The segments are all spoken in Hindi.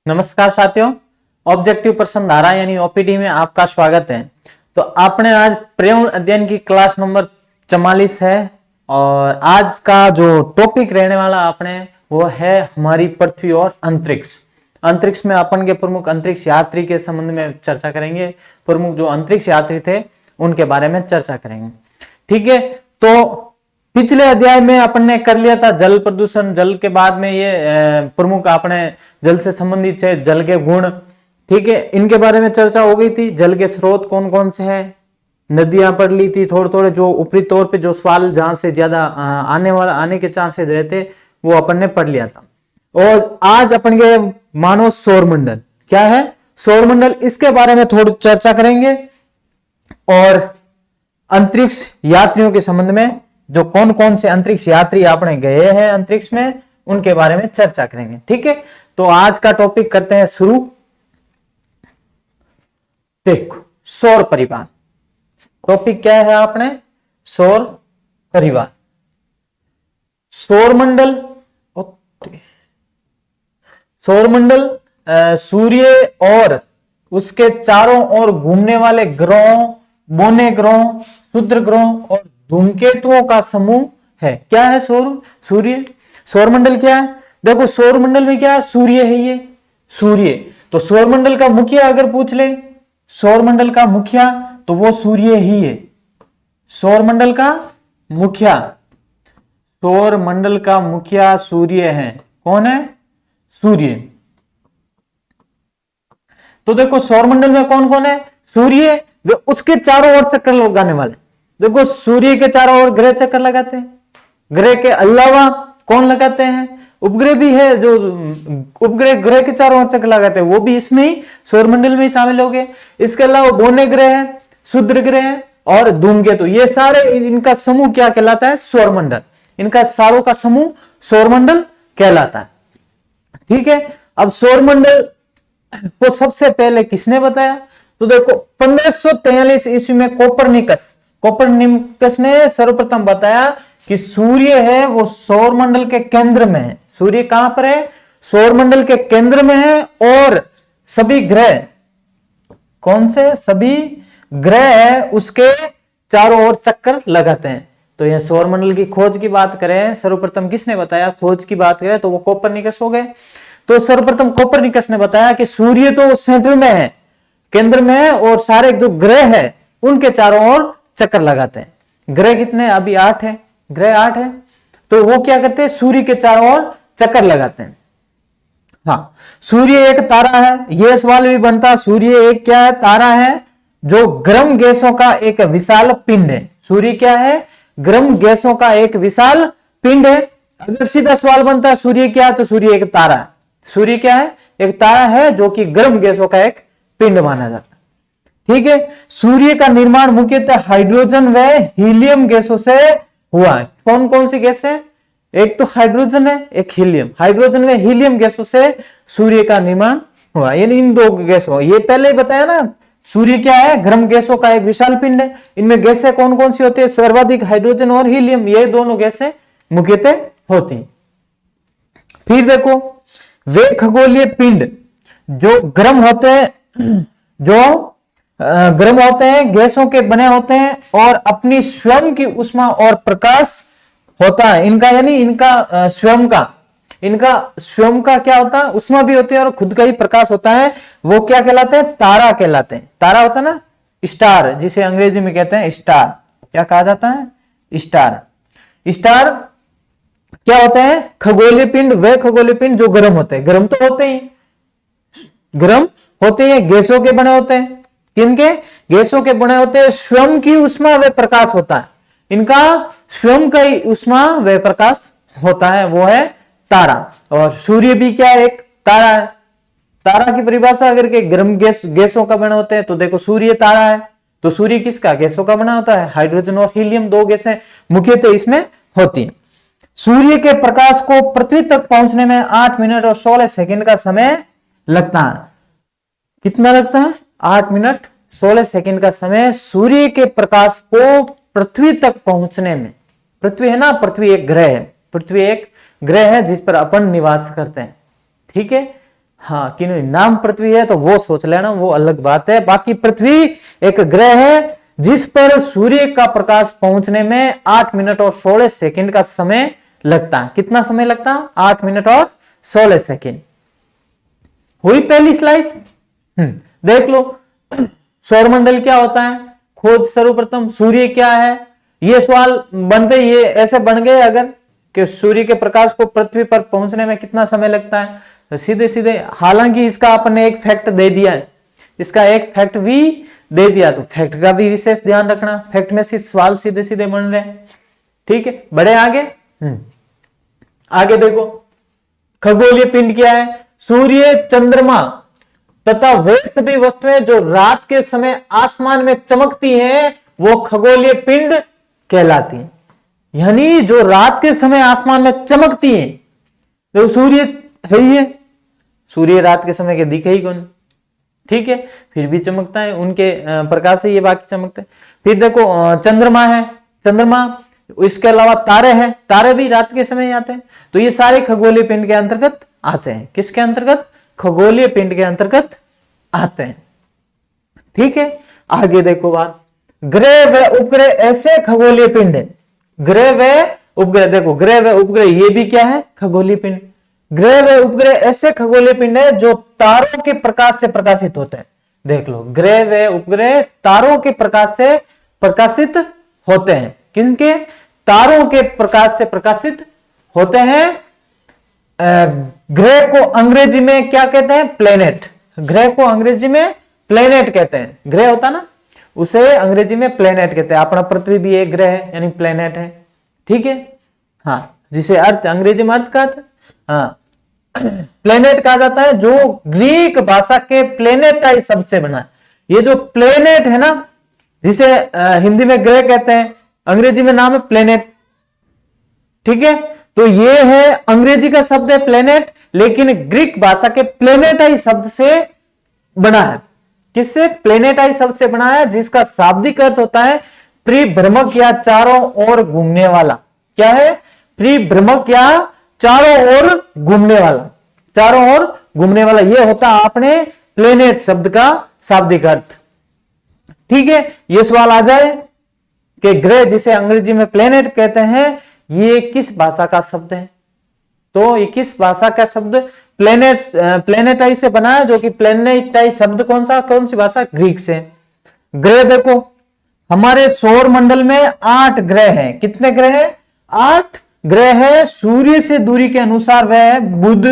नमस्कार साथियों, ऑब्जेक्टिव पर्सन धारा यानी ओपीडी में आपका स्वागत है। तो आपने आज पर्यावरण अध्ययन की क्लास नंबर 44 है और आज का जो टॉपिक रहने वाला आपने वो है हमारी पृथ्वी और अंतरिक्ष। अंतरिक्ष में अपन के प्रमुख अंतरिक्ष यात्री के संबंध में चर्चा करेंगे। प्रमुख जो अंतरिक्ष यात्री थे उनके बारे में चर्चा करेंगे। ठीक है, तो पिछले अध्याय में अपन ने कर लिया था जल प्रदूषण। जल के बाद में ये प्रमुख आपने जल से संबंधित है जल के गुण, ठीक है, इनके बारे में चर्चा हो गई थी। जल के स्रोत कौन कौन से हैं, नदियां पढ़ ली थी थोड़े थोड़े, जो ऊपरी तौर पे जो सवाल जहां से ज्यादा आने के चांसेस रहते वो अपन ने पढ़ लिया था। और आज अपन के मानो सौरमंडल क्या है, सौरमंडल, इसके बारे में थोड़ी चर्चा करेंगे। और अंतरिक्ष यात्रियों के संबंध में जो कौन कौन से अंतरिक्ष यात्री आपने गए हैं अंतरिक्ष में उनके बारे में चर्चा करेंगे। ठीक है, तो आज का टॉपिक करते हैं शुरू। देखो, सौर परिवार टॉपिक क्या है आपने, सौर परिवार। सौरमंडल, सौरमंडल सूर्य और उसके चारों ओर घूमने वाले ग्रहों, बौने ग्रहों, क्षुद्र ग्रहों और धूमकेतुओं का समूह है। क्या है सूर्य। सौरमंडल क्या है, देखो सौरमंडल में क्या है, सूर्य है, ये सूर्य। तो सौरमंडल का मुखिया अगर पूछ ले, सौरमंडल का मुखिया, तो वो सूर्य ही है। सौरमंडल का मुखिया, सौरमंडल का मुखिया सूर्य है। कौन है, सूर्य। तो देखो सौरमंडल में कौन कौन है, सूर्य, वे उसके चारों ओर चक्कर लगाने वाले। देखो सूर्य के चारों ओर ग्रह चक्कर लगाते हैं। ग्रह के अलावा कौन लगाते हैं, उपग्रह भी है, जो उपग्रह ग्रह के चारों ओर चक्कर लगाते हैं, वो भी इसमें ही सौरमंडल में ही शामिल हो गए। इसके अलावा बौने ग्रह है, क्षुद्र ग्रह है और धूमकेतु, ये सारे इनका समूह क्या कहलाता है, सौरमंडल। इनका सारों का समूह सौरमंडल कहलाता है। ठीक है, अब सौरमंडल को सबसे पहले किसने बताया, तो देखो 1543 ईस्वी में कोपरनिकस ने सर्वप्रथम बताया कि सूर्य है वो सौरमंडल के केंद्र में है। सूर्य कहां पर है, सौरमंडल के केंद्र में है। और सभी ग्रह, कौन से, सभी ग्रह उसके चारों ओर चक्कर लगाते हैं। तो यह सौरमंडल की खोज की बात करें, सर्वप्रथम किसने बताया, खोज की बात करें तो वो कोपरनिकस हो गए। तो सर्वप्रथम कोपरनिकस ने बताया कि सूर्य तो सेंटर में है, केंद्र में है, और सारे जो ग्रह है उनके चारों ओर चक्कर लगाते हैं। ग्रह कितने, अभी 8 है, ग्रह 8 है। तो वो क्या करते हैं, सूर्य के चारों ओर चक्कर लगाते हैं। हाँ, सूर्य एक तारा है, यह सवाल भी बनता, सूर्य एक क्या है, तारा है जो गर्म गैसों का एक विशाल पिंड है। सूर्य क्या है, गर्म गैसों का एक विशाल पिंड है। अगर सीधा सवाल बनता है सूर्य क्या है, तो सूर्य एक तारा है। सूर्य क्या है, एक तारा है जो कि गर्म गैसों का एक पिंड माना जाता है। ठीक है, सूर्य का निर्माण मुख्यतः हाइड्रोजन व हीलियम गैसों से हुआ है। कौन कौन सी गैस है, एक तो हाइड्रोजन है, एक हीलियम। हाइड्रोजन व हीलियम गैसों से सूर्य का निर्माण हुआ, यानी इन दो गैसों, ये पहले ही बताया ना, सूर्य क्या है, गर्म गैसों का एक विशाल पिंड है। इनमें गैसें कौन कौन सी होती है, सर्वाधिक हाइड्रोजन और हीलियम, ये दोनों गैसें मुख्यतः होती। फिर देखो, वे खगोलीय पिंड जो गर्म होते हैं, गैसों के बने होते हैं और अपनी स्वयं की ऊष्मा और प्रकाश होता है इनका, यानी इनका स्वयं का क्या होता है, ऊष्मा भी होती है और खुद का ही प्रकाश होता है। वो क्या कहलाते हैं, तारा कहलाते हैं। तारा होता है ना, स्टार, जिसे अंग्रेजी में कहते हैं स्टार। क्या कहा जाता है, स्टार। स्टार क्या होते हैं, खगोलीय पिंड, वे खगोलीय पिंड जो गर्म होते हैं। गर्म तो होते ही, गर्म होते हैं, गैसों के बने होते हैं। किनके, गैसों के बने होते हैं, स्वयं की ऊष्मा व प्रकाश होता है। इनका स्वयं का ही ऊष्मा व प्रकाश होता है, वो है तारा। और सूर्य भी क्या है, एक तारा है। तारा की परिभाषा अगर के गर्म गैसों का बने होते हैं तो देखो सूर्य तारा है। तो सूर्य किसका, गैसों का बना होता है, हाइड्रोजन और हीलियम, दो गैसें मुख्यतः इसमें होती है। सूर्य के प्रकाश को पृथ्वी तक पहुंचने में 8 मिनट और 16 सेकंड का समय लगता है। कितना लगता है, 8 मिनट 16 सेकंड का समय सूर्य के प्रकाश को पृथ्वी तक पहुंचने में। पृथ्वी है ना, पृथ्वी एक ग्रह है, पृथ्वी एक ग्रह है जिस पर अपन निवास करते हैं। ठीक है, हाँ, कि नहीं नाम पृथ्वी है तो वो सोच लेना, वो अलग बात है। बाकी पृथ्वी एक ग्रह है जिस पर सूर्य का प्रकाश पहुंचने में 8 मिनट और 16 सेकंड का समय लगता है। कितना समय लगता है? 8 मिनट और 16 सेकंड। हुई पहली स्लाइड। देख लो सौरमंडल क्या होता है, खोज सर्वप्रथम। सूर्य क्या है, ये सवाल बनते ये ऐसे बन गए अगर कि सूर्य के प्रकाश को पृथ्वी पर पहुंचने में कितना समय लगता है, तो सीधे सीधे, हालांकि इसका आपने एक फैक्ट दे दिया है, इसका एक फैक्ट भी दे दिया, तो फैक्ट का भी विशेष ध्यान रखना। फैक्ट में से सवाल सीधे सीधे बन रहे हैं। ठीक है, बढ़े आगे। आगे देखो, खगोलीय पिंड क्या है? सूर्य, चंद्रमा तथा वे सभी वस्तुएं जो रात के समय आसमान में चमकती हैं वो खगोलीय पिंड कहलाती हैं। यानी जो रात के समय आसमान में चमकती हैं, तो सूर्य है ही है, सूर्य रात के समय के दिखे ही कौन, ठीक है, फिर भी चमकता है, उनके प्रकाश से ये बाकी चमकते हैं। फिर देखो चंद्रमा है, चंद्रमा, इसके अलावा तारे हैं, तारे भी रात के समय आते हैं। तो ये सारे खगोलीय पिंड के अंतर्गत आते हैं। किसके अंतर्गत? खगोलीय पिंड के अंतर्गत आते हैं। ठीक है, आगे देखो बात, ग्रह व उपग्रह ऐसे खगोलीय पिंड है। ग्रह व उपग्रह, देखो ग्रह व उपग्रह ये भी क्या है? खगोलीय पिंड। ग्रह व उपग्रह ऐसे खगोलीय पिंड है जो तारों के प्रकाश से प्रकाशित होते हैं। देख लो, ग्रह व उपग्रह तारों के प्रकाश से प्रकाशित होते हैं। किनके? तारों के प्रकाश से प्रकाशित होते हैं। ग्रह को अंग्रेजी में क्या कहते हैं? प्लेनेट। ग्रह को अंग्रेजी में प्लेनेट कहते हैं। ग्रह होता ना, उसे अंग्रेजी में प्लेनेट कहते हैं। अपना पृथ्वी भी एक ग्रह है, यानी प्लेनेट है। ठीक है, हाँ, जिसे अर्थ अंग्रेजी में अर्थ कहते हैं, हाँ, प्लेनेट कहा जाता है, जो ग्रीक भाषा के प्लेनेटाई शब्द से बना है। ये जो प्लेनेट है ना, जिसे हिंदी में ग्रह कहते हैं, अंग्रेजी में नाम है प्लेनेट। ठीक है, तो ये है अंग्रेजी का शब्द है प्लेनेट, लेकिन ग्रीक भाषा के प्लेनेटाई शब्द से बना है। किससे? प्लेनेटाई शब्द से बना है, जिसका शाब्दिक अर्थ होता है परिभ्रमक या चारों ओर घूमने वाला। क्या है? परिभ्रमक या चारों ओर घूमने वाला। चारों ओर घूमने वाला, ये होता है अपने प्लेनेट शब्द का शाब्दिक अर्थ। ठीक है, ये सवाल आ जाए कि ग्रह जिसे अंग्रेजी में प्लेनेट कहते हैं, ये किस भाषा का शब्द है? तो ये किस भाषा का शब्द? प्लेनेटाई से बना है, जो कि प्लेनेटाई शब्द कौन सी भाषा? ग्रीक से। ग्रह देखो, हमारे सौर मंडल में 8 ग्रह हैं। कितने ग्रह हैं? 8 ग्रह है। सूर्य से दूरी के अनुसार वह है बुध,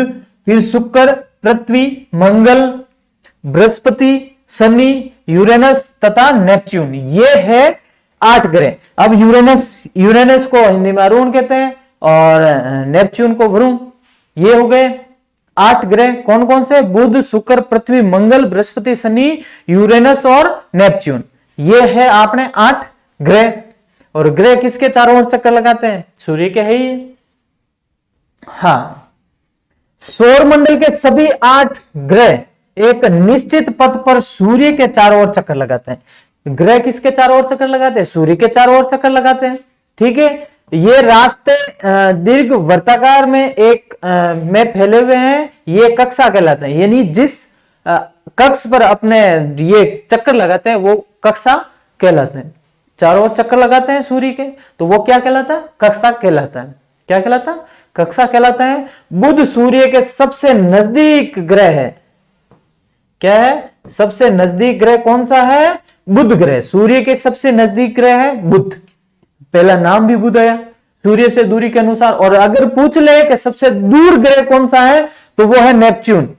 फिर शुक्र, पृथ्वी, मंगल, बृहस्पति, शनि, यूरेनस तथा नेपच्यून। ये है 8 ग्रह। अब यूरेनस को हिंदी में अरुण कहते हैं और नेपच्यून को वरुण। ये हो गए 8 ग्रह। कौन कौन से? बुध, शुक्र, पृथ्वी, मंगल, बृहस्पति, शनि, यूरेनस और नेपच्यून। ये है आपने 8 ग्रह। और ग्रह किसके चारों ओर चक्कर लगाते हैं? सूर्य के है ही। हाँ, सौरमंडल के सभी 8 ग्रह एक निश्चित पथ पर सूर्य के चारों ओर चक्कर लगाते हैं। ग्रह किसके चारों ओर चक्कर लगाते हैं? सूर्य के चारों ओर चक्कर लगाते हैं। ठीक है, ये रास्ते दीर्घ वृत्ताकार में में फैले हुए हैं। ये कक्षा कहलाते हैं, यानी जिस कक्ष पर अपने ये चक्कर लगाते हैं वो कक्षा कहलाते हैं। चारों ओर चक्कर लगाते हैं सूर्य के, तो वो क्या कहलाता है? कक्षा कहलाता है। क्या कहलाता है? कक्षा कहलाता है। बुध सूर्य के सबसे नजदीक ग्रह है। क्या है? सबसे नजदीक ग्रह कौन सा है? बुध ग्रह। सूर्य के सबसे नजदीक ग्रह है बुध। पहला नाम भी बुध आया सूर्य से दूरी के अनुसार। और अगर पूछ ले कि सबसे दूर ग्रह कौन सा है, तो वो है नेपच्यून।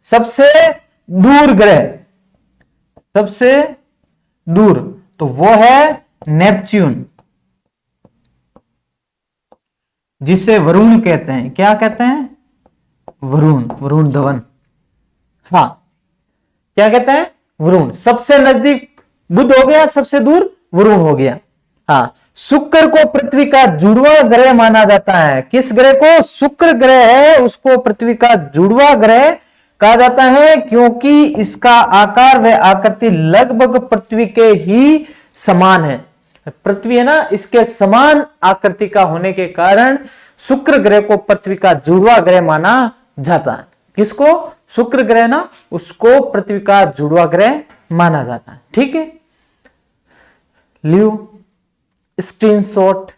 सबसे दूर ग्रह, सबसे दूर, तो वो है नेपच्यून, जिसे वरुण कहते हैं। क्या कहते हैं? वरुण धवन। हाँ, क्या कहते हैं? वरुण। सबसे नजदीक बुध हो गया, सबसे दूर वरुण हो गया। हाँ, शुक्र को पृथ्वी का जुड़वा ग्रह माना जाता है। किस ग्रह को? शुक्र ग्रह है, उसको पृथ्वी का जुड़वा ग्रह कहा जाता है, क्योंकि इसका आकार व आकृति लगभग पृथ्वी के ही समान है। पृथ्वी है ना, इसके समान आकृति का होने के कारण शुक्र ग्रह को पृथ्वी का जुड़वा ग्रह माना जाता है। किसको? शुक्र ग्रह ना, उसको पृथ्वी का जुड़वा ग्रह माना जाता है। ठीक है, लियो स्क्रीनशॉट।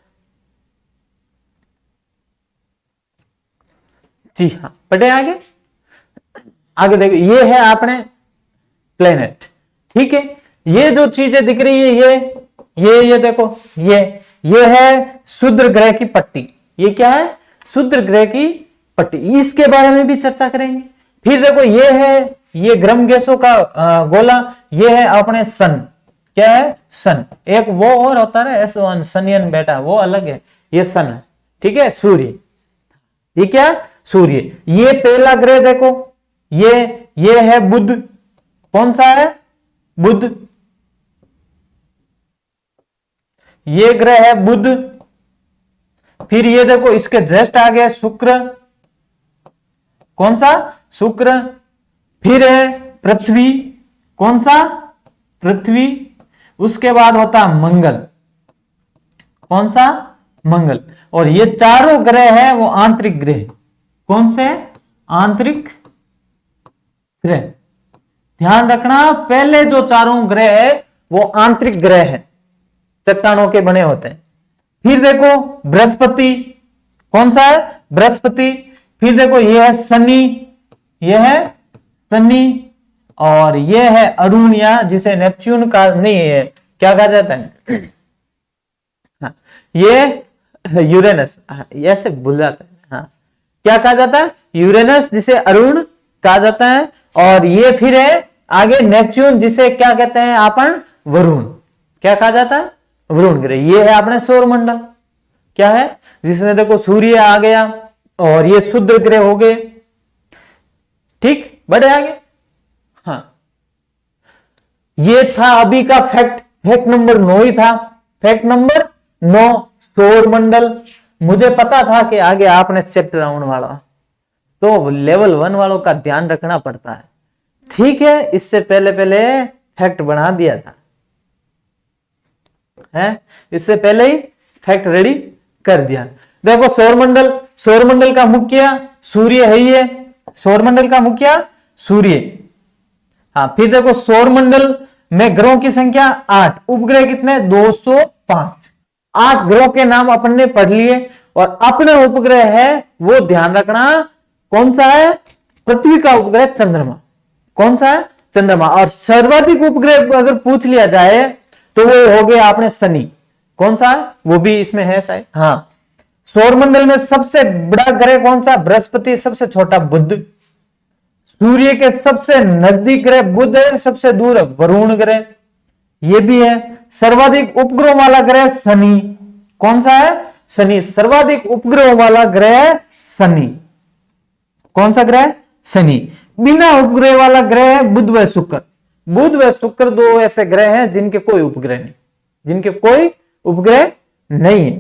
जी हाँ, पढ़े आगे। आगे देखो, ये है आपने प्लेनेट। ठीक है, ये जो चीजें दिख रही है, ये देखो, ये है शुद्र ग्रह की पट्टी। ये क्या है? शुद्र ग्रह की पट्टी। इसके बारे में भी चर्चा करेंगे। फिर देखो, ये है, ये ग्रह गैसों का गोला। ये है अपने सन। क्या है? सन। एक वो और होता है S1 सनियन बेटा, वो अलग है, ये सन है। ठीक है, सूर्य। ये क्या? सूर्य। ये पहला ग्रह देखो, ये है बुध। कौन सा है? बुध। ये ग्रह है बुध। फिर ये देखो, इसके जस्ट आगे शुक्र। कौन सा? शुक्र। फिर है पृथ्वी। कौन सा? पृथ्वी। उसके बाद होता मंगल। कौन सा? मंगल। और ये चारों ग्रह है वो आंतरिक ग्रह। कौन से? आंतरिक ग्रह। ध्यान रखना, पहले जो चारों ग्रह है वो आंतरिक ग्रह है, चट्टानों के बने होते हैं। फिर देखो बृहस्पति। कौन सा है? बृहस्पति। फिर देखो, ये है शनि। ये है शनि। और ये है अरुण, या जिसे नेपच्यून का नहीं है, क्या कहा जाता है? हाँ, ये यूरेनस, ऐसे भूल जाता है। हाँ, क्या कहा जाता है? यूरेनस, जिसे अरुण कहा जाता है। और ये फिर है आगे नेपच्यून, जिसे क्या कहते हैं अपन? वरुण। क्या कहा जाता है? वरुण ग्रह। ये है अपने सौर मंडल। क्या है? जिसमें देखो सूर्य आ गया, और ये शुद्र ग्रह हो गए। ठीक, बढ़े आगे। हाँ, ये था अभी का फैक्ट। फैक्ट नंबर 9 ही था। फैक्ट नंबर 9, सौर मंडल। मुझे पता था कि आगे आपने चैप्टर आने वाला, तो लेवल 1 वालों का ध्यान रखना पड़ता है। ठीक है, इससे पहले फैक्ट बना दिया था, है? इससे पहले ही फैक्ट रेडी कर दिया। देखो सौरमंडल, सौरमंडल का मुखिया सूर्य है ही है। सौरमंडल का मुखिया सूर्य। हाँ, फिर देखो सौरमंडल में ग्रहों की संख्या 8, उपग्रह कितने? 205। 8 ग्रहों के नाम अपन ने पढ़ लिए। और अपने उपग्रह है वो ध्यान रखना, कौन सा है? पृथ्वी का उपग्रह चंद्रमा। कौन सा है? चंद्रमा। और सर्वाधिक उपग्रह अगर पूछ लिया जाए तो वो हो गया आपने शनि। कौन सा है? वो भी इसमें है शायद। हाँ, सौरमंडल में सबसे बड़ा ग्रह कौन सा? बृहस्पति। सबसे छोटा बुध। सूर्य के सबसे नजदीक ग्रह बुध है, सबसे दूर है वरुण ग्रह। ये भी है। सर्वाधिक उपग्रहों वाला ग्रह शनि। कौन सा है? शनि। सर्वाधिक उपग्रहों वाला ग्रह शनि। कौन सा ग्रह? शनि। बिना उपग्रह वाला ग्रह है बुध व शुक्र। बुध व शुक्र 2 ऐसे ग्रह हैं जिनके कोई उपग्रह नहीं, जिनके कोई उपग्रह नहीं है।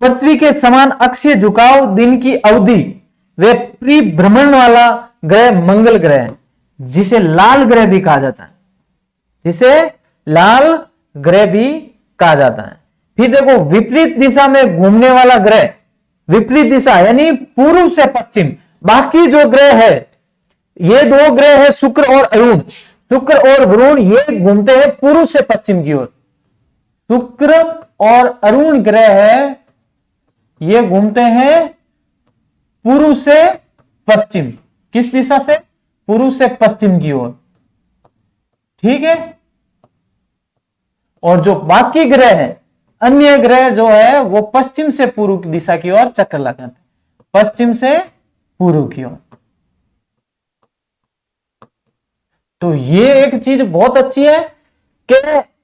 पृथ्वी के समान अक्षीय झुकाव दिन की अवधि वे परिभ्रमण वाला ग्रह मंगल ग्रह है, जिसे लाल ग्रह भी कहा जाता है। जिसे लाल ग्रह भी कहा जाता है। फिर देखो विपरीत दिशा में घूमने वाला ग्रह, विपरीत दिशा यानी पूर्व से पश्चिम। बाकी जो ग्रह है, ये 2 ग्रह है शुक्र और अरुण। शुक्र और वरुण ये घूमते हैं पूर्व से पश्चिम की ओर। शुक्र और अरुण ग्रह है, ये घूमते हैं पूर्व से पश्चिम। किस दिशा से? पूर्व से पश्चिम की ओर। ठीक है। और जो बाकी ग्रह है, अन्य ग्रह जो है वो पश्चिम से पूर्व की दिशा की ओर चक्कर लगाते हैं, पश्चिम से पूर्व की ओर। तो ये एक चीज बहुत अच्छी है कि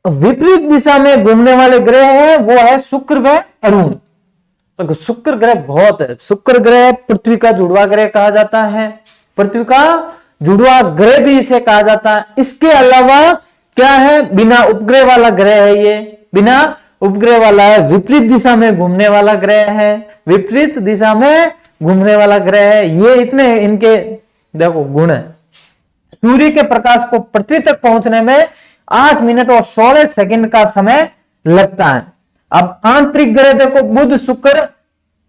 विपरीत दिशा में घूमने वाले ग्रह है वो है शुक्र व अरुण। तो शुक्र ग्रह बहुत है। शुक्र ग्रह पृथ्वी का जुड़वा ग्रह कहा जाता है। पृथ्वी का जुड़वा ग्रह भी इसे कहा जाता है। इसके अलावा क्या है? बिना उपग्रह वाला ग्रह है ये। बिना उपग्रह वाला है, विपरीत दिशा में घूमने वाला ग्रह है। विपरीत दिशा में घूमने वाला ग्रह है। ये इतने इनके देखो गुण है। सूर्य के प्रकाश को पृथ्वी तक पहुंचने में 8 मिनट और 16 सेकंड का समय लगता है। अब आंतरिक ग्रह देखो बुध, शुक्र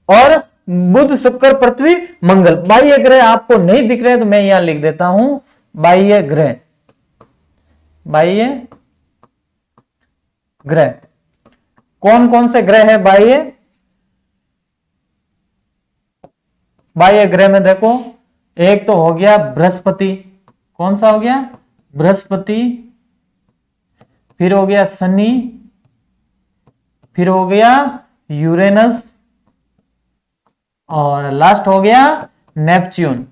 और बुध, शुक्र, पृथ्वी, मंगल। बाह्य ग्रह आपको नहीं दिख रहे तो मैं यहां लिख देता हूं बाह्य ग्रह। बाह्य ग्रह कौन कौन से ग्रह है बाह्य? बाह्य ग्रह में देखो, एक तो हो गया बृहस्पति। कौन सा हो गया? बृहस्पति। फिर हो गया शनि, फिर हो गया यूरेनस, और लास्ट हो गया नेपच्यून।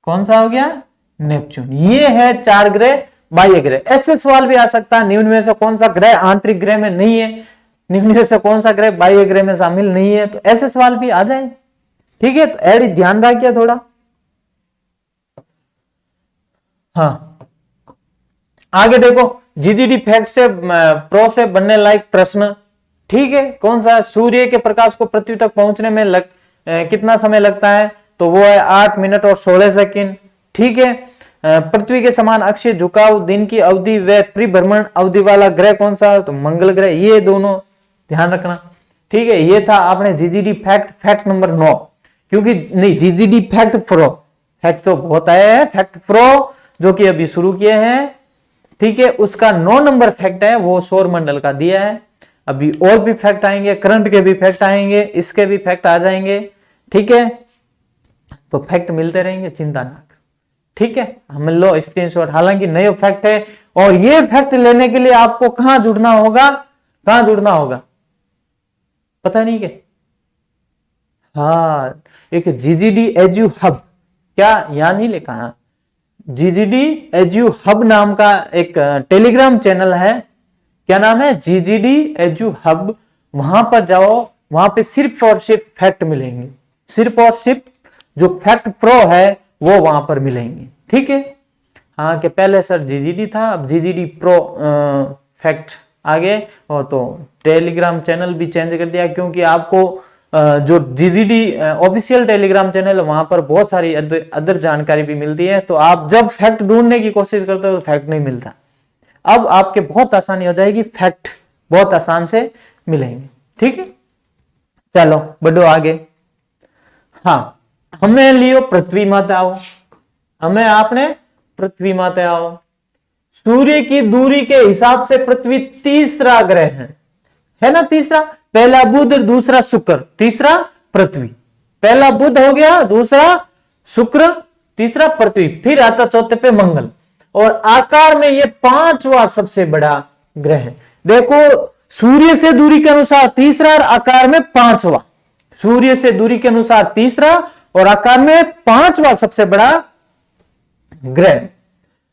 कौन सा हो गया? नेपच्यून। ये है 4 ग्रह बाह्य ग्रह। ऐसे सवाल भी आ सकता है, निम्न में से कौन सा ग्रह आंतरिक ग्रह में नहीं है, निम्न में से कौन सा ग्रह बाह्य ग्रह में शामिल नहीं है, तो ऐसे सवाल भी आ जाए। ठीक है, तो एडी ध्यान रखिए थोड़ा। हाँ, आगे देखो, जीजीडी फैक्ट से प्रो से बनने लायक प्रश्न। ठीक है, कौन सा? सूर्य के प्रकाश को पृथ्वी तक पहुंचने में कितना समय लगता है? तो वो है 8 मिनट और 16 सेकंड। ठीक है, पृथ्वी के समान अक्षीय झुकाव, दिन की अवधि व परिभ्रमण अवधि वाला ग्रह कौन सा? तो मंगल ग्रह। ये दोनों ध्यान रखना। ठीक है, ये था आपने जीजीडी फैक्ट नंबर 9। क्योंकि नहीं, जीजीडी फैक्ट प्रो, फैक्ट तो बहुत आया है, फैक्ट प्रो जो कि अभी शुरू किए हैं। ठीक है, उसका 9 नंबर फैक्ट है वो सौर मंडल का दिया है। अभी और भी फैक्ट आएंगे, करंट के भी फैक्ट आएंगे, इसके भी फैक्ट आ जाएंगे। ठीक है, तो फैक्ट मिलते रहेंगे, चिंता ना करो। ठीक है, हम लो स्क्रीनशॉट। हालांकि नए फैक्ट है, और ये फैक्ट लेने के लिए आपको कहां जुड़ना होगा? कहां जुड़ना होगा पता नहीं क्या? हाँ, एक जीजीडी एजू हब, क्या यहां नहीं लिखा है? जीजीडी एजू हब नाम का एक टेलीग्राम चैनल है। क्या नाम है? जीजीडी एजू हब। वहां पर जाओ, वहां पे सिर्फ और सिर्फ फैक्ट मिलेंगे, सिर्फ और सिर्फ जो फैक्ट प्रो है वो वहां पर मिलेंगे। ठीक है, हाँ, कि पहले सर जीजीडी था, अब जीजीडी प्रो फैक्ट आ गए, और तो टेलीग्राम चैनल भी चेंज कर दिया, क्योंकि आपको जो जीजीडी ऑफिशियल टेलीग्राम चैनल है वहां पर बहुत सारी अदर जानकारी भी मिलती है। तो आप जब फैक्ट ढूंढने की कोशिश करते हो तो फैक्ट नहीं मिलता। अब आपके बहुत आसानी हो जाएगी, फैक्ट बहुत आसान से मिलेंगे। ठीक है, चलो बढ़ो आगे। हाँ, हमें लियो पृथ्वी माता आओ, हमें आपने पृथ्वी माता आओ। सूर्य की दूरी के हिसाब से पृथ्वी तीसरा ग्रह है ना? तीसरा, पहला बुध, दूसरा शुक्र, तीसरा पृथ्वी। पहला बुध हो गया, दूसरा शुक्र, तीसरा पृथ्वी, फिर आता चौथे पे मंगल। और आकार में ये 5वां सबसे बड़ा ग्रह है। देखो, सूर्य से दूरी के अनुसार तीसरा और आकार में 5वां। सूर्य से दूरी के अनुसार तीसरा और आकार में 5वां सबसे बड़ा ग्रह।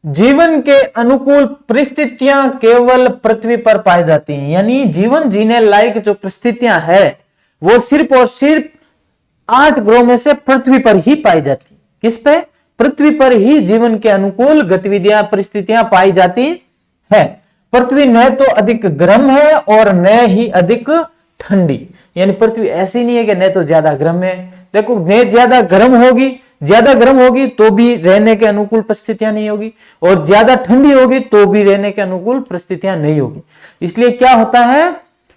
जीवन के अनुकूल परिस्थितियां केवल पृथ्वी पर पाई जाती हैं, यानी जीवन जीने लायक जो परिस्थितियां है वो सिर्फ और सिर्फ 8 ग्रहों में से पृथ्वी पर ही पाई जाती। किस पे? पृथ्वी पर ही जीवन के अनुकूल गतिविधियां, परिस्थितियां पाई जाती है। पृथ्वी न तो अधिक गर्म है और न ही अधिक ठंडी, यानी पृथ्वी ऐसी नहीं है कि न तो ज्यादा गर्म है। देखो, न ज्यादा गर्म होगी तो भी रहने के अनुकूल परिस्थितियां नहीं होगी, और ज्यादा ठंडी होगी तो भी रहने के अनुकूल परिस्थितियां नहीं होगी। इसलिए क्या होता है,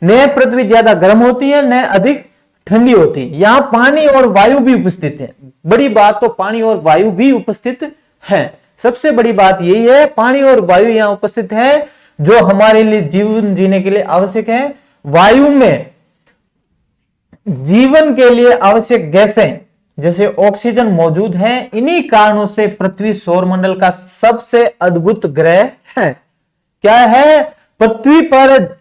न पृथ्वी ज्यादा गर्म होती है न अधिक ठंडी होती है। यहां पानी और वायु भी उपस्थित है। बड़ी बात तो पानी और वायु भी उपस्थित है। सबसे बड़ी बात यही है, पानी और वायु यहां उपस्थित है जो हमारे लिए जीवन जीने के लिए आवश्यक है। वायु में जीवन के लिए आवश्यक गैसें जैसे ऑक्सीजन मौजूद है। इन्हीं कारणों से पृथ्वी सौरमंडल का सबसे अद्भुत ग्रह है। क्या है? पृथ्वी पर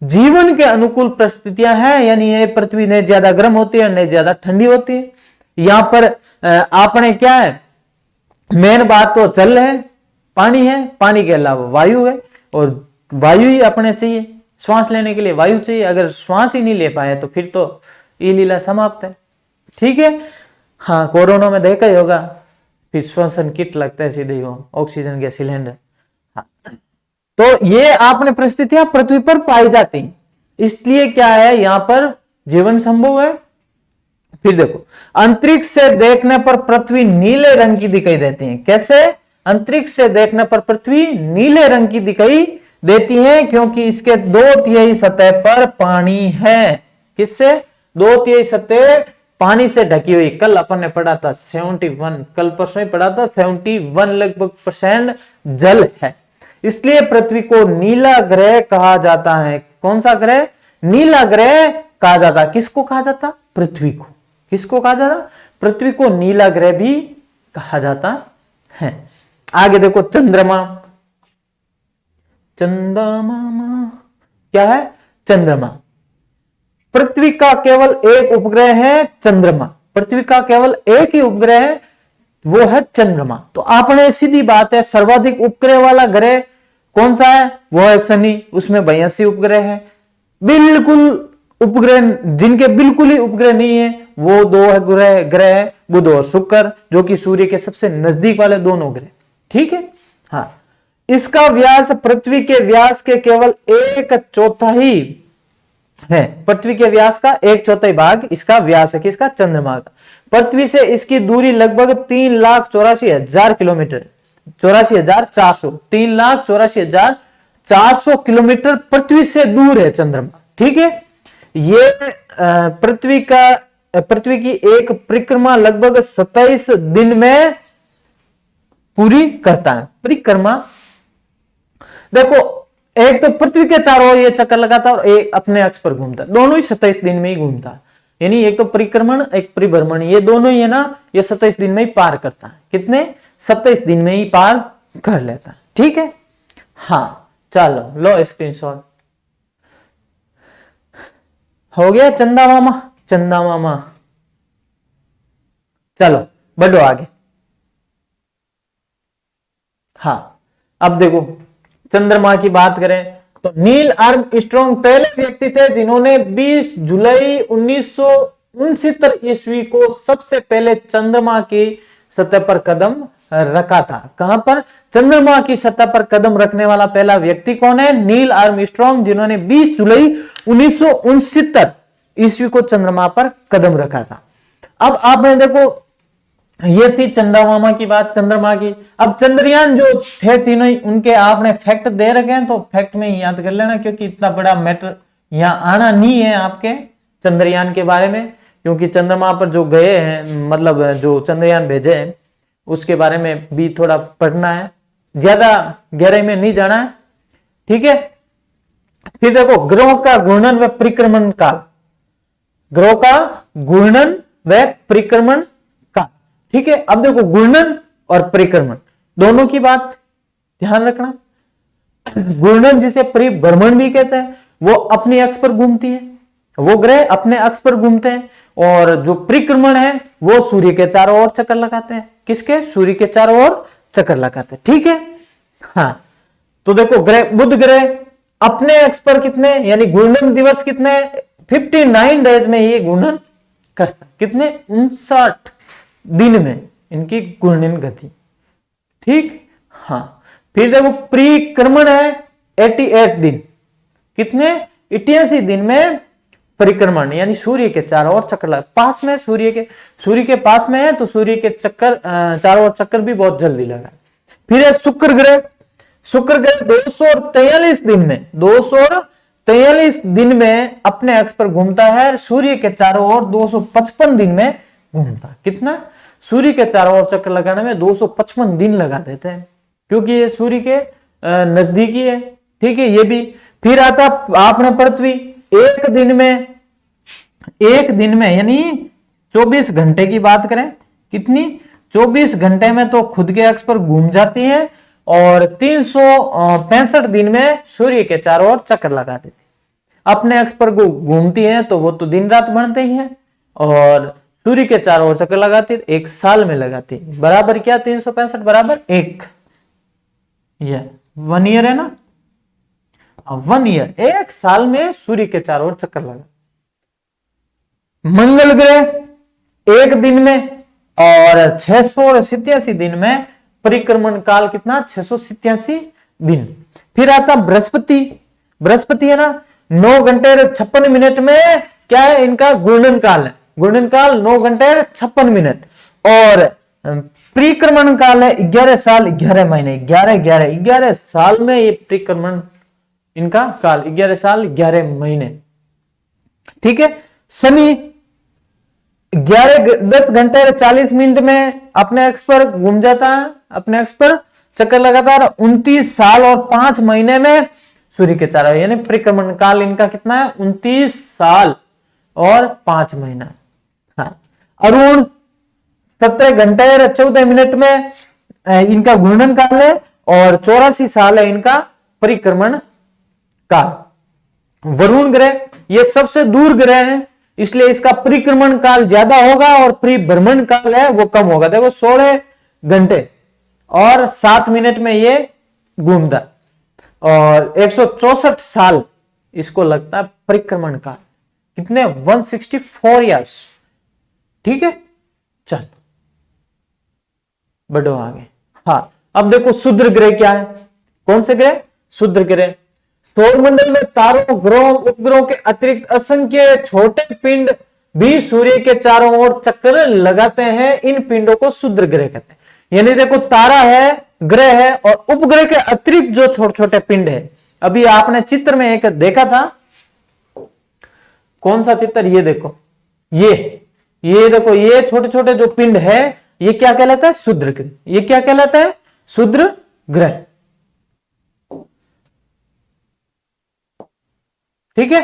जीवन के अनुकूल परिस्थितियां हैं, यानी ये पृथ्वी न ज्यादा गर्म होती है न ज्यादा ठंडी होती है। यहां पर आपने क्या है, मेन बात तो जल है, पानी है, पानी के अलावा वायु है, और वायु ही अपने चाहिए, श्वास लेने के लिए वायु चाहिए। अगर श्वास ही नहीं ले पाए तो फिर तो ये लीला समाप्त है। ठीक है, हाँ, कोरोना में देखा ही होगा, फिर श्वसन किट लगता है सीधे वो ऑक्सीजन के सिलेंडर। हाँ, तो ये आपने परिस्थितियां पृथ्वी पर पाई जाती, इसलिए क्या है, यहां पर जीवन संभव है। फिर देखो, अंतरिक्ष से देखने पर पृथ्वी नीले रंग की दिखाई देती है। कैसे? अंतरिक्ष से देखने पर पृथ्वी नीले रंग की दिखाई देती है, क्योंकि इसके 2/3 सतह पर पानी है। किससे? 2/3 सतह पानी से ढकी हुई। कल अपन ने पढ़ा था 71, कल परसों ही पढ़ा था 71 लगभग % जल है। इसलिए पृथ्वी को नीला ग्रह कहा जाता है। कौन सा ग्रह? नीला ग्रह कहा जाता। किसको कहा जाता? पृथ्वी को। किसको कहा जाता? पृथ्वी को नीला ग्रह भी कहा जाता है। आगे देखो चंद्रमा। चंद्रमा क्या है? चंद्रमा। पृथ्वी का केवल एक उपग्रह है चंद्रमा। पृथ्वी का केवल एक ही उपग्रह है, वो है चंद्रमा। तो आपने सीधी बात है, सर्वाधिक उपग्रह वाला ग्रह कौन सा है? वो है शनि, उसमें 82 उपग्रह है। बिल्कुल उपग्रह जिनके बिल्कुल ही उपग्रह नहीं है वो दो है ग्रह है, बुध और शुक्र, जो कि सूर्य के सबसे नजदीक वाले दोनों ग्रह। ठीक है। हाँ, इसका व्यास पृथ्वी के व्यास के केवल 1/4 है। पृथ्वी के व्यास का 1/4 भाग इसका व्यास है। किसका? चंद्रमा का। पृथ्वी से इसकी दूरी लगभग 3,84,000 किलोमीटर, 84,400, 3,84,400 किलोमीटर पृथ्वी से दूर है चंद्रमा। ठीक है। ये पृथ्वी की एक परिक्रमा लगभग 27 दिन में पूरी करता है। परिक्रमा देखो, एक तो पृथ्वी के चारों ओर ये चक्कर लगाता है और एक अपने अक्ष पर घूमता है। दोनों ही 27 दिन में ही घूमता है। यानी एक तो परिक्रमण एक परिभ्रमण, ये दोनों ही है ना, ये 27 दिन में ही पार करता है। कितने? 27 दिन में ही पार कर लेता है। ठीक है। हाँ, चलो लो स्क्रीनशॉट। हो गया चंदा मामा? चंदा मामा, चलो बढ़ो आगे। हाँ, अब देखो चंद्रमा की बात करें तो नील आर्मस्ट्रांग पहले व्यक्ति थे जिन्होंने 20 जुलाई 1969 ईस्वी को सबसे पहले चंद्रमा की सतह पर कदम रखा था। कहां पर? चंद्रमा की सतह पर कदम रखने वाला पहला व्यक्ति कौन है? नील आर्मस्ट्रांग, जिन्होंने 20 जुलाई 1969 ईस्वी को चंद्रमा पर कदम रखा था। अब आपने देखो, ये थी चंदा मामा की बात, चंद्रमा की। अब चंद्रयान जो थे तीनों, उनके आपने फैक्ट दे रखे हैं तो फैक्ट में ही याद कर लेना, क्योंकि इतना बड़ा मैटर यहां आना नहीं है आपके चंद्रयान के बारे में, क्योंकि चंद्रमा पर जो गए हैं, मतलब जो चंद्रयान भेजे हैं, उसके बारे में भी थोड़ा पढ़ना है, ज्यादा गहराई में नहीं जाना है। ठीक है। फिर देखो ग्रहों का घूर्णन व परिक्रमण काल। ग्रहों का घूर्णन व परिक्रमण काल। ठीक है। अब देखो घूर्णन और परिक्रमण दोनों की बात ध्यान रखना। घूर्णन जिसे परिभ्रमण भी कहते हैं, वो अपनी अक्ष पर घूमती है, वो ग्रह अपने अक्ष पर घूमते हैं। और जो परिक्रमण है वो सूर्य के चारों ओर चक्कर लगाते हैं। किसके? सूर्य के चारों ओर चक्कर लगाते हैं। ठीक है। हाँ, तो देखो ग्रह, बुध ग्रह अपने अक्ष पर कितने, यानी घूर्णन दिवस कितने? 59 डेज में ये घूर्णन करता है। कितने? 59 दिन में इनकी घूर्णन गति। ठीक। हाँ, फिर देखो परिक्रमण है 88 दिन। कितने? 88 दिन में परिक्रमण, यानी सूर्य के चारों ओर चक्कर लगा, पास में सूर्य के पास में है, तो सूर्य के चक्कर चारों ओर चक्कर भी बहुत जल्दी लगा। फिर है शुक्र ग्रह। शुक्र ग्रह 243 दिन में, 243 दिन में अपने अक्ष पर घूमता है। सूर्य के चारों ओर 255 दिन में घूमता। कितना? सूर्य के चारों ओर चक्कर लगाने में 255 दिन लगा देते हैं, क्योंकि ये सूर्य के नजदीकी है। ठीक है। ये भी फिर आता आपने पृथ्वी एक दिन में यानी 24 घंटे की बात करें, कितनी? 24 घंटे में तो खुद के अक्ष पर घूम जाती है, और 365 दिन में सूर्य के चारों ओर चक्कर लगा देती है। अपने अक्ष पर घूमती है तो वो तो दिन रात बनते ही है, और सूर्य के चारों ओर चक्कर लगाती है, एक साल में लगाती है। बराबर क्या? 365 बराबर 1 ईयर है ना, 1 ईयर, एक साल में सूर्य के चारों ओर चक्कर लगा। मंगल ग्रह एक दिन में और 687 दिन में परिक्रमण काल कितना? 687 दिन। फिर आता बृहस्पति। बृहस्पति है ना, 9 घंटे 56 मिनट में क्या है? इनका घूर्णन काल है। घूर्णन काल 9 घंटे 56 मिनट, और परिक्रमण काल है 11 साल 11 महीने, 11 साल में ये परिक्रमण इनका काल, 11 साल 11 महीने। ठीक है। शनि 10 घंटे और 40 मिनट में अपने अक्ष पर घूम जाता है, अपने अक्ष पर चक्कर लगाता है। 29 साल और 5 महीने में सूर्य के चारों, यानी परिक्रमण काल इनका कितना है? 29 साल और 5 महीना। हाँ, अरुण 17 घंटे और 14 मिनट में इनका घूर्णन काल है और 84 साल है इनका परिक्रमण काल। वरुण ग्रह ये सबसे दूर ग्रह है, इसलिए इसका परिक्रमण काल ज्यादा होगा और परिभ्रमण काल है वो कम होगा। देखो 16 घंटे और 7 मिनट में ये घूमता और 164 साल इसको लगता है परिक्रमण काल। कितने? 164 ईयर्स। ठीक है, चल बढ़ो आगे। हाँ, अब देखो शुद्र ग्रह क्या है? कौन से ग्रह? शुद्र ग्रह। सौरमंडल में तारों, ग्रहों, उपग्रहों के अतिरिक्त असंख्य छोटे पिंड भी सूर्य के चारों ओर चक्कर लगाते हैं। इन पिंडों को शुद्र ग्रह कहते हैं। यानी देखो तारा है, ग्रह है और उपग्रह के अतिरिक्त जो छोटे छोटे पिंड है। अभी आपने चित्र में एक देखा था, कौन सा चित्र? ये देखो, ये देखो, ये छोटे छोटे जो पिंड है ये क्या कहलाता है? शुद्र ग्रह। ये क्या कहलाता है? शुद्र ग्रह। ठीक है,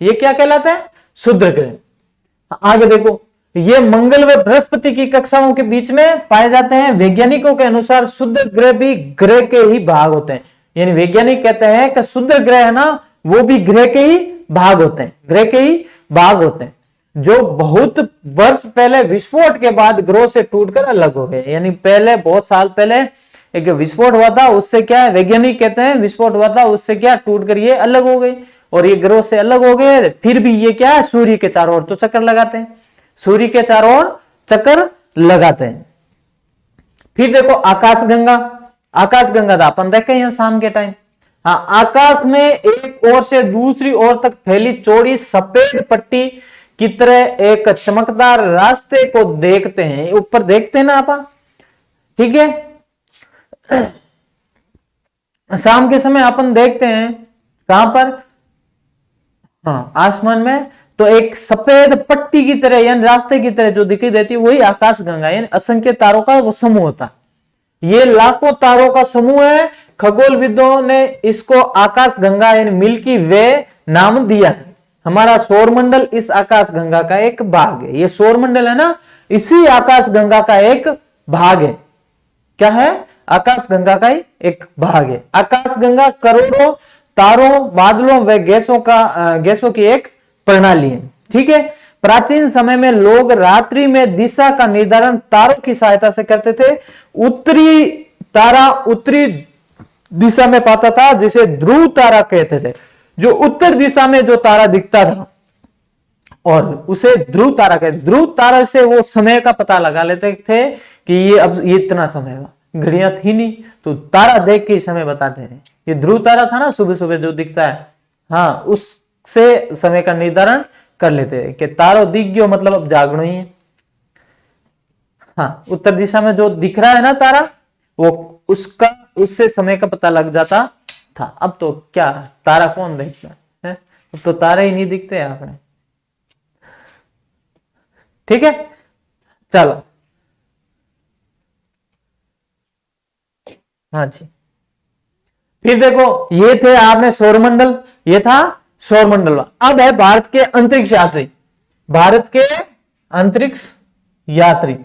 ये क्या कहलाता है? शुद्र ग्रह। आगे देखो, ये मंगल व बृहस्पति की कक्षाओं के बीच में पाए जाते हैं। वैज्ञानिकों के अनुसार शुद्र ग्रह भी ग्रह के ही भाग होते हैं। यानी वैज्ञानिक कहते हैं कि शुद्र ग्रह है ना, वो भी ग्रह के ही भाग होते हैं, ग्रह के ही भाग होते हैं, जो बहुत वर्ष पहले विस्फोट के बाद ग्रह से टूटकर अलग हो गए। यानी पहले बहुत साल पहले एक विस्फोट हुआ था, उससे क्या है, वैज्ञानिक कहते हैं विस्फोट हुआ था, उससे क्या टूटकर ये अलग हो गई और ये ग्रह से अलग हो गए। फिर भी ये क्या है? सूर्य के चारों ओर तो चक्कर लगाते हैं, सूर्य के चारों ओर चक्कर लगाते हैं। फिर देखो आकाशगंगा। आकाशगंगा था अपन देखे हैं शाम के टाइम। हाँ, आकाश में एक ओर से दूसरी ओर तक फैली चौड़ी सफेद पट्टी की तरह एक चमकदार रास्ते को देखते हैं। ऊपर देखते हैं ना आप, ठीक है। शाम के समय अपन देखते हैं कहां पर? हाँ, आसमान में तो एक सफेद पट्टी की तरह यानी रास्ते की तरह जो दिखाई देती है वही आकाशगंगा, यानी असंख्य तारों का वो समूह होता। ये लाखों तारों का समूह है। खगोलविदों ने इसको आकाशगंगा यानी मिल्की वे नाम दिया है। हमारा सौरमंडल इस आकाशगंगा का एक भाग है। ये सौरमंडल है ना, इसी आकाशगंगा का एक भाग है। क्या है? आकाशगंगा का ही एक भाग है। आकाशगंगा करोड़ों तारों, बादलों व गैसों की एक प्रणाली है। ठीक है। प्राचीन समय में लोग रात्रि में दिशा का निर्धारण तारों की सहायता से करते थे। उत्तरी तारा उत्तरी दिशा में पाता था, जिसे ध्रुव तारा कहते थे। जो उत्तर दिशा में जो तारा दिखता था और उसे ध्रुव तारा कहते। ध्रुव तारा से वो समय का पता लगा लेते थे कि ये अब ये इतना समय हुआ। घड़ियां थी नहीं तो तारा देख के समय बताते थे। ये ध्रुव तारा था ना, सुबह सुबह जो दिखता है, हाँ, उससे समय का निर्धारण कर लेते हैं कि तारो दिख गयो मतलब अब जागना ही है। हाँ, उत्तर दिशा में जो दिख रहा है ना तारा, वो उससे समय का पता लग जाता था। अब तो क्या तारा कौन देखता है? अब तो तारे ही नहीं दिखते हैं अपने। ठीक है, चलो। हाँ जी, फिर देखो ये थे आपने सौरमंडल, ये था सौरमंडल। अब है भारत के अंतरिक्ष यात्री। भारत के अंतरिक्ष यात्री,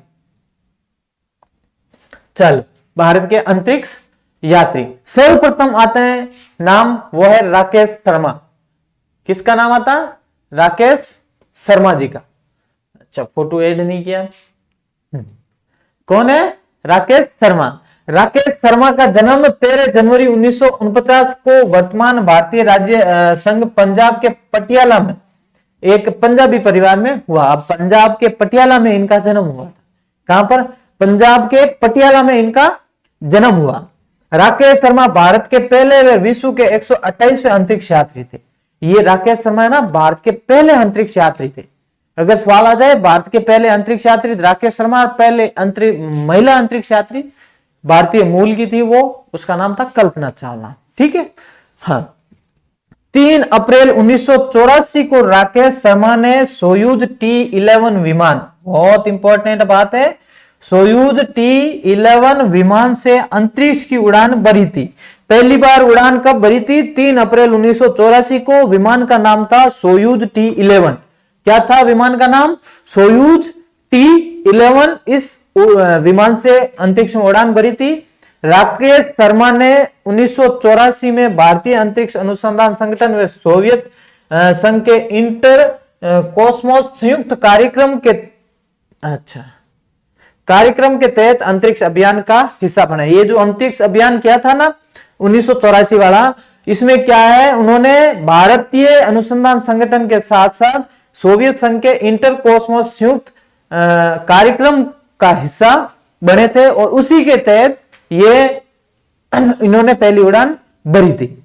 चलो भारत के अंतरिक्ष यात्री सर्वप्रथम आते हैं नाम, वो है राकेश शर्मा। किसका नाम आता? राकेश शर्मा जी का। अच्छा, फोटो ऐड नहीं किया। कौन है? राकेश शर्मा। राकेश शर्मा का जन्म 13 जनवरी 1949 को वर्तमान भारतीय राज्य संघ पंजाब के पटियाला में एक पंजाबी परिवार में हुआ। अब पंजाब के पटियाला में इनका जन्म हुआ था। कहां पर? पंजाब के पटियाला में इनका जन्म हुआ। राकेश शर्मा भारत के पहले व विश्व के 128वें अंतरिक्ष यात्री थे। ये राकेश शर्मा है ना, भारत के पहले अंतरिक्ष यात्री थे। अगर सवाल आ जाए भारत के पहले अंतरिक्ष यात्री राकेश शर्मा, पहले महिला अंतरिक्ष यात्री भारतीय मूल की थी, वो उसका नाम था कल्पना चावला। ठीक है, हाँ। 3 अप्रैल 1984 को राकेश शर्मा ने सोयूज T11 विमान, बहुत इंपॉर्टेंट बात है, सोयूज T11 विमान से अंतरिक्ष की उड़ान भरी थी। पहली बार उड़ान कब भरी थी? 3 अप्रैल 1984 को। विमान का नाम था सोयूज T11। क्या था विमान का नाम? Soyuz T11। इस विमान से अंतरिक्ष में उड़ान भरी थी। राकेश शर्मा ने 1984 में भारतीय अंतरिक्ष अनुसंधान संगठन व सोवियत संघ के इंटर कॉस्मोस संयुक्त कार्यक्रम के तहत अंतरिक्ष अभियान का हिस्सा बना। ये जो अंतरिक्ष अभियान किया था ना 1984 वाला, इसमें क्या है, उन्होंने भारतीय अनुसंधान संगठन के साथ साथ सोवियत संघ के इंटर कॉस्मोस संयुक्त कार्यक्रम का हिस्सा बने थे और उसी के तहत ये इन्होंने पहली उड़ान भरी थी।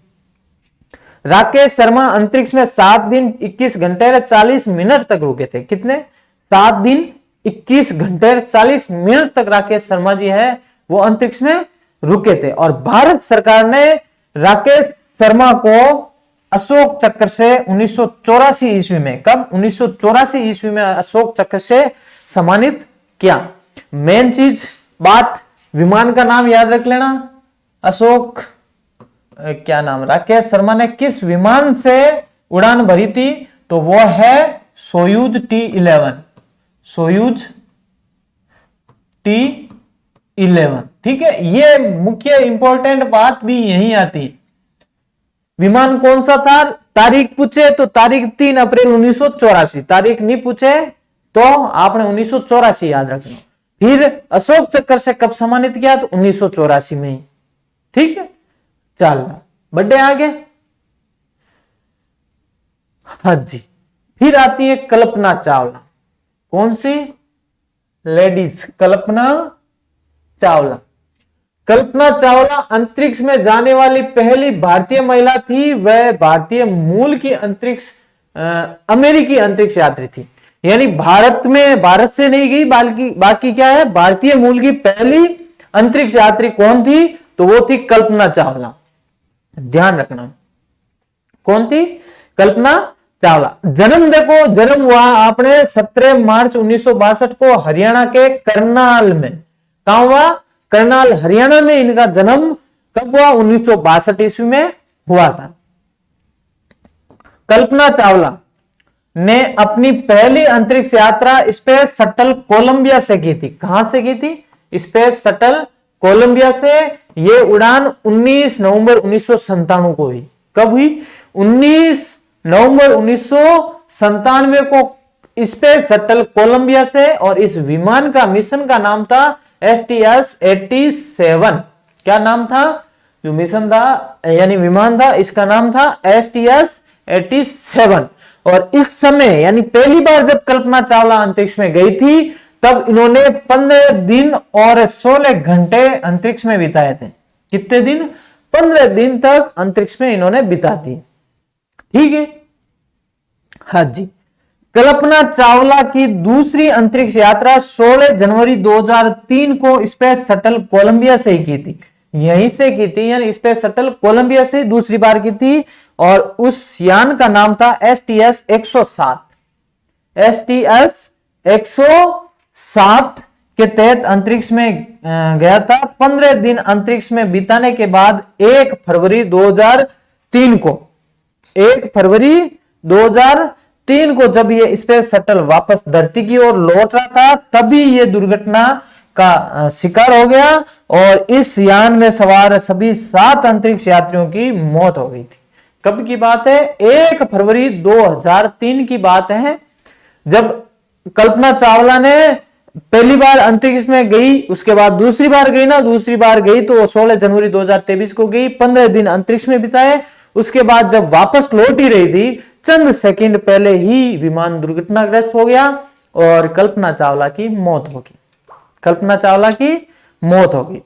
राकेश शर्मा अंतरिक्ष में 7 दिन 21 घंटे 40 मिनट तक रुके थे। कितने? 7 दिन 21 घंटे 40 मिनट तक राकेश शर्मा जी है वो अंतरिक्ष में रुके थे। और भारत सरकार ने राकेश शर्मा को अशोक चक्र से 1984 ईस्वी में, कब? 1984 ईस्वी में अशोक चक्र से सम्मानित किया। मेन चीज बात, विमान का नाम याद रख लेना, अशोक, क्या नाम, राकेश शर्मा ने किस विमान से उड़ान भरी थी? तो वो है सोयूज T11, सोयूज T11। ठीक है, ये मुख्य इंपॉर्टेंट बात भी यही आती। विमान कौन सा था? तारीख पूछे तो तारीख 3 अप्रैल 1984, तारीख नहीं पूछे तो आपने 1984 याद रखना। फिर अशोक चक्र से कब सम्मानित किया? तो 1984 में ही। ठीक है, चल बड़े आगे। हाँ जी, फिर आती है कल्पना चावला। कौन सी? लेडीज, कल्पना चावला। कल्पना चावला अंतरिक्ष में जाने वाली पहली भारतीय महिला थी। वह भारतीय मूल की अमेरिकी अंतरिक्ष यात्री थी। यानी भारत से नहीं गई, बल्कि बाकी क्या है, भारतीय मूल की पहली अंतरिक्ष यात्री कौन थी? तो वो थी कल्पना चावला। ध्यान रखना, कौन थी? कल्पना चावला। जन्म देखो, जन्म हुआ आपने 17 मार्च 1962 को हरियाणा के करनाल में। कहां हुआ? करनाल, हरियाणा में इनका जन्म कब हुआ? 1962 ईस्वी में हुआ था। कल्पना चावला ने अपनी पहली अंतरिक्ष यात्रा स्पेस शटल कोलंबिया से की थी। कहां से की थी? स्पेस शटल कोलंबिया से। यह उड़ान 19 नवंबर 1997 को हुई। कब हुई? 19 नवंबर 1997 को स्पेस शटल कोलंबिया से। और इस विमान का मिशन का नाम था STS-87। क्या नाम था? जो मिशन था यानी विमान था, इसका नाम था STS-87। और इस समय यानी पहली बार जब कल्पना चावला अंतरिक्ष में गई थी तब इन्होंने 15 दिन और 16 घंटे अंतरिक्ष में बिताए थे। कितने दिन? 15 दिन तक अंतरिक्ष में इन्होंने बिता दी। ठीक है, हाँ जी। कल्पना चावला की दूसरी अंतरिक्ष यात्रा 16 जनवरी 2003 को स्पेस शटल कोलंबिया से ही की थी। यहीं से की थी, यानी स्पेस शटल कोलंबिया से दूसरी बार की थी। और उस यान का नाम था STS-107। STS-107 के तहत अंतरिक्ष में गया था। 15 दिन अंतरिक्ष में बिताने के बाद 1 फरवरी 2003 को जब ये स्पेस शटल वापस धरती की ओर लौट रहा था तभी ये दुर्घटना का शिकार हो गया और इस यान में सवार सभी 7 अंतरिक्ष यात्रियों की मौत हो गई थी। कब की बात है? 1 फरवरी 2003 की बात है, जब कल्पना चावला ने पहली बार अंतरिक्ष में गई, उसके बाद दूसरी बार गई तो 16 जनवरी 2023 को गई। 15 दिन अंतरिक्ष में बिताए। उसके बाद जब वापस लौट ही रही थी, चंद सेकंड पहले ही विमान दुर्घटनाग्रस्त हो गया और कल्पना चावला की मौत होगी।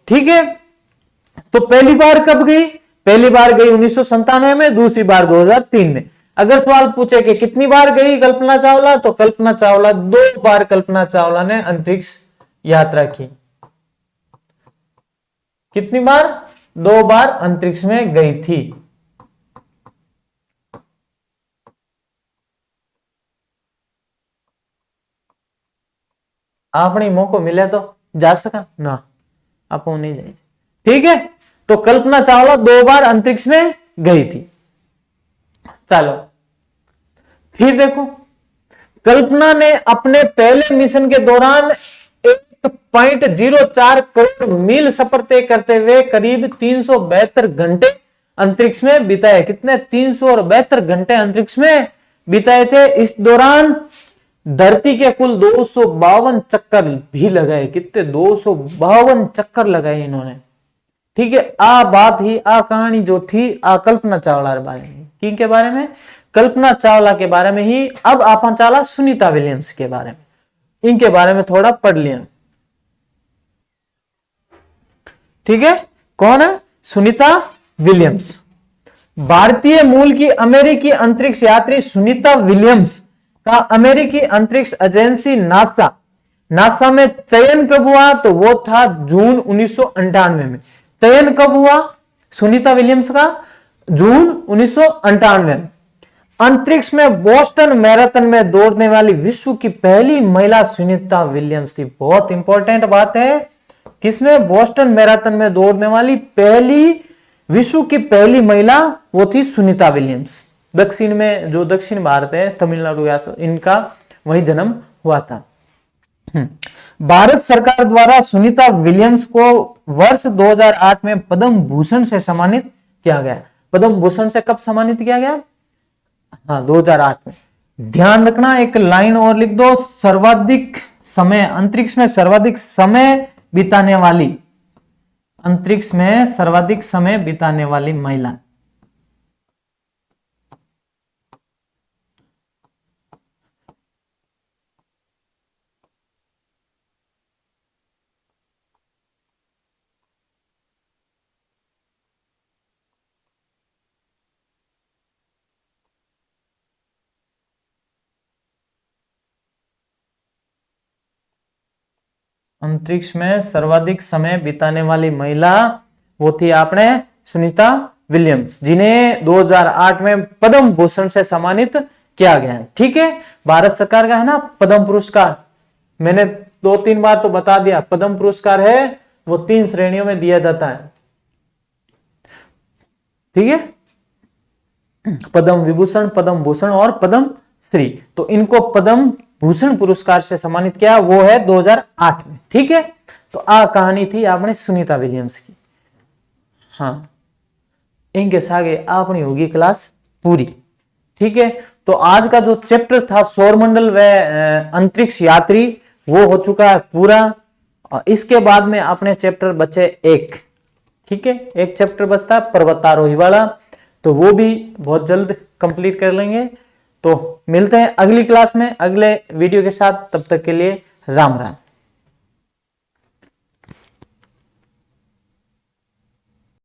ठीक है, तो पहली बार कब गई? पहली बार गई 1997 में, दूसरी बार 2003 में। अगर सवाल पूछे कि कितनी बार गई कल्पना चावला, तो कल्पना चावला 2 बार कल्पना चावला ने अंतरिक्ष यात्रा की। कितनी बार? 2 बार अंतरिक्ष में गई थी। आपने मौको मिले तो जा सका ना, आप नहीं जाए। ठीक है, तो कल्पना चावला 2 बार अंतरिक्ष में गई थी। चलो फिर देखो, कल्पना ने अपने पहले मिशन के दौरान 1.04 करोड़ मील सफर तय करते हुए करीब 372 घंटे अंतरिक्ष में बिताए। कितने? 372 घंटे अंतरिक्ष में बिताए थे। इस दौरान धरती के कुल 252 चक्कर भी लगाए। कितने? 252 चक्कर लगाए इन्होंने। ठीक है, आ बात ही, आ कहानी जो थी आ कल्पना चावला के बारे में। किन के बारे में? कल्पना चावला के बारे में ही। अब आप चला सुनीता विलियम्स के बारे में, इनके बारे में थोड़ा पढ़ लिया। ठीक है, कौन है? सुनीता विलियम्स। भारतीय मूल की अमेरिकी अंतरिक्ष यात्री सुनीता विलियम्स का अमेरिकी अंतरिक्ष एजेंसी नासा में चयन कब हुआ? तो वो था जून 1998 में। चयन कब हुआ सुनीता विलियम्स का? जून 1998। अंतरिक्ष में बोस्टन मैराथन में दौड़ने वाली विश्व की पहली महिला सुनीता विलियम्स थी। बहुत इंपॉर्टेंट बात है, किसमें? बोस्टन मैराथन में दौड़ने वाली विश्व की पहली महिला वो थी सुनीता विलियम्स। दक्षिण में, जो दक्षिण भारत है, तमिलनाडु, इनका वही जन्म हुआ था। भारत सरकार द्वारा सुनीता विलियम्स को वर्ष 2008 में पद्म भूषण से सम्मानित किया गया। पद्म भूषण से कब सम्मानित किया गया? हाँ, 2008 में। ध्यान रखना, एक लाइन और लिख दो, सर्वाधिक समय अंतरिक्ष में सर्वाधिक समय बिताने वाली, अंतरिक्ष में सर्वाधिक समय बिताने वाली महिला। अंतरिक्ष में सर्वाधिक समय बिताने वाली महिला वो थी आपने सुनीता विलियम्स, जिन्हें 2008 में पद्म भूषण से सम्मानित किया गया है। ठीक है, भारत सरकार का है ना पद्म पुरस्कार, मैंने 2-3 बार तो बता दिया। पद्म पुरस्कार है वो 3 श्रेणियों में दिया जाता है। ठीक है, पद्म विभूषण, पद्म भूषण और पद्म श्री। तो इनको पद्म भूषण पुरस्कार से सम्मानित किया, वो है 2008 में। ठीक है, तो आ कहानी थी आपने सुनीता विलियम्स की। हाँ, इनके सागे आपने होगी क्लास पूरी। ठीक है, तो आज का जो चैप्टर था सौरमंडल व अंतरिक्ष यात्री वो हो चुका है पूरा। और इसके बाद में अपने चैप्टर बचे एक। ठीक है, एक चैप्टर बचता है पर्वतारोही वाला, तो वो भी बहुत जल्द कंप्लीट कर लेंगे। तो मिलते हैं अगली क्लास में अगले वीडियो के साथ, तब तक के लिए राम राम।